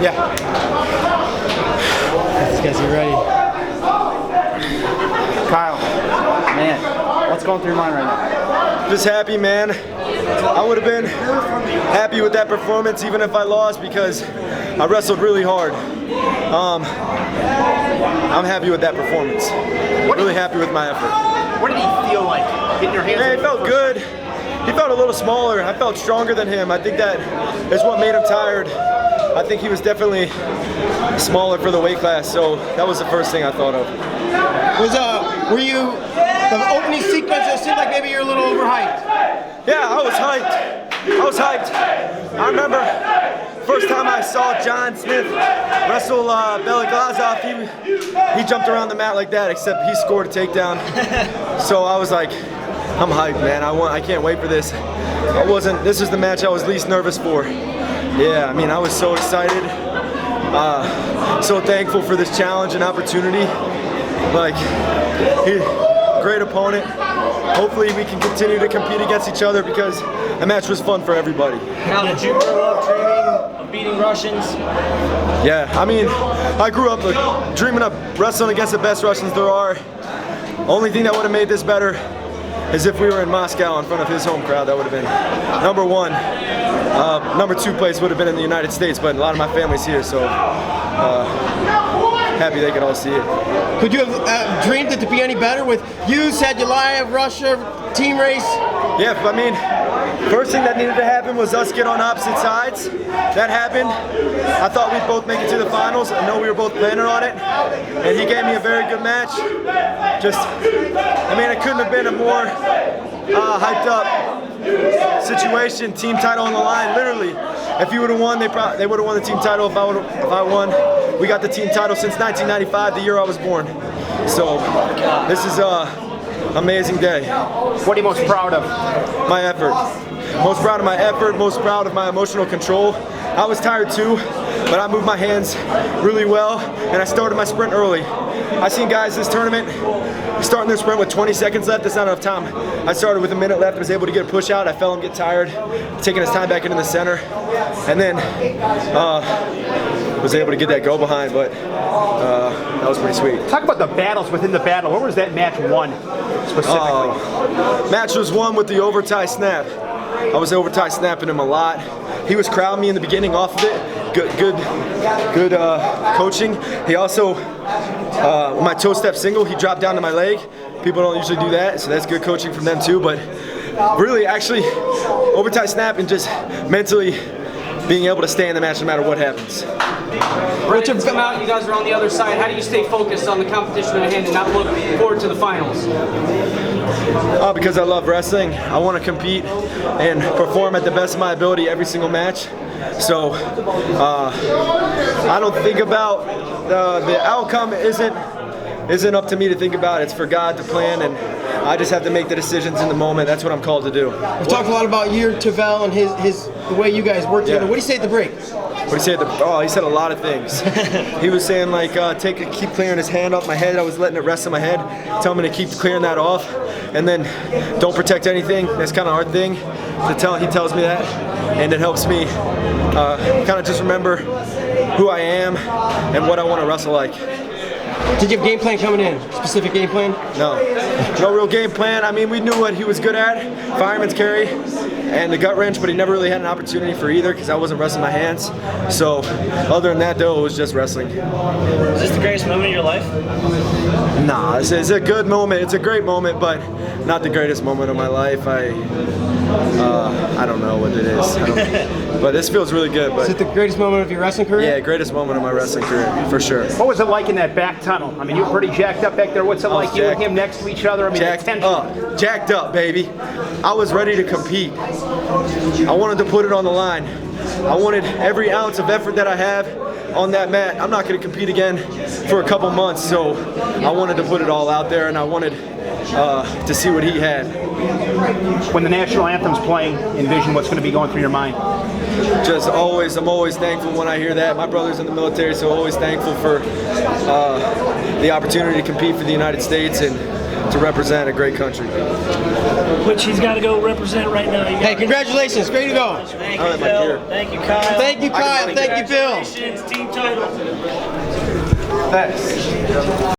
Yeah. These guys are ready. Kyle, man, what's going through your mind right now? Just happy, man. I would have been happy with that performance even if I lost because I wrestled really hard. I'm happy with that performance. Really happy with my effort. What did he feel like? Getting your hands on He felt good. He felt a little smaller. I felt stronger than him. I think that is what made him tired. I think he was definitely smaller for the weight class, so that was the first thing I thought of. Were you, the opening sequence, it seemed like maybe you're a little overhyped. Yeah, I was hyped. I remember first time I saw John Smith wrestle Beloglazov, he jumped around the mat like that, except he scored a takedown. So I was like, I'm hyped, man. I can't wait for this. This is the match I was least nervous for. Yeah, I mean, I was so excited. So thankful for this challenge and opportunity. Like, great opponent. Hopefully we can continue to compete against each other because the match was fun for everybody. Now, did you grow up dreaming of beating Russians? Yeah, I mean, I grew up dreaming of wrestling against the best Russians there are. Only thing that would have made this better is if we were in Moscow in front of his home crowd. That would have been number one. Number two place would have been in the United States, but a lot of my family's here, so happy they could all see it. Could you have dreamed it to be any better with you, Sadulaev, Russia, team race? Yeah, I mean, first thing that needed to happen was us get on opposite sides. That happened. I thought we'd both make it to the finals. I know we were both planning on it. And he gave me a very good match. I mean, it couldn't have been a more hyped up situation. Team title on the line, literally. If he would have won, they would have won the team title if I won. We got the team title since 1995, the year I was born. So this is amazing day. What are you most proud of? My effort. Most proud of my effort, most proud of my emotional control. I was tired too, but I moved my hands really well, and I started my sprint early. I seen guys this tournament starting their sprint with 20 seconds left. That's not enough time. I started with a minute left, was able to get a push out. I felt him get tired, taking his time back into the center, and then was able to get that go behind, but that was pretty sweet. Talk about the battles within the battle. Where was that match won specifically? Match was won with the overtie snap. I was overtie snapping him a lot. He was crowding me in the beginning off of it. Good coaching. He also, my toe step single, he dropped down to my leg. People don't usually do that, so that's good coaching from them too. But really, actually, overtie snap and just mentally being able to stay in the match no matter what happens. Right, to come out, you guys are on the other side. How do you stay focused on the competition at hand and not look forward to the finals? Because I love wrestling. I want to compete and perform at the best of my ability every single match. So I don't think about the outcome isn't up to me to think about. It's for God to plan, and I just have to make the decisions in the moment. That's what I'm called to do. We've talked a lot about you, Tavel, and the way you guys work together. Yeah. What do you say at the break? What he said? He said a lot of things. He was saying like, keep clearing his hand off my head. I was letting it rest on my head. Tell me to keep clearing that off, and then don't protect anything. That's kind of our thing. He tells me that, and it helps me kind of just remember who I am and what I want to wrestle like. Did you have game plan coming in? Specific game plan? No real game plan. I mean, we knew what he was good at, fireman's carry and the gut wrench, but he never really had an opportunity for either because I wasn't wrestling my hands. So other than that, though, it was just wrestling. Is this the greatest moment of your life? Nah, it's a good moment. It's a great moment, but not the greatest moment of my life. I don't know what it is. But this feels really good. But is it the greatest moment of your wrestling career? Yeah, greatest moment of my wrestling career, for sure. What was it like in that back tunnel? I mean, you were pretty jacked up back there. What's it like, you and him next to each other? I mean, jacked up, baby. I was ready to compete. I wanted to put it on the line. I wanted every ounce of effort that I have on that mat. I'm not going to compete again for a couple months, so I wanted to put it all out there, and I wanted to see what he had. When the national anthem's playing, envision what's going to be going through your mind? Just always, I'm always thankful when I hear that. My brother's in the military, so always thankful for the opportunity to compete for the United States, and to represent a great country. Which he's got to go represent right now. Hey, congratulations. Great to go. Thank you, Bill. Thank you, Kyle. Thank you, Kyle. Thank you, Bill. Congratulations, team title. Thanks.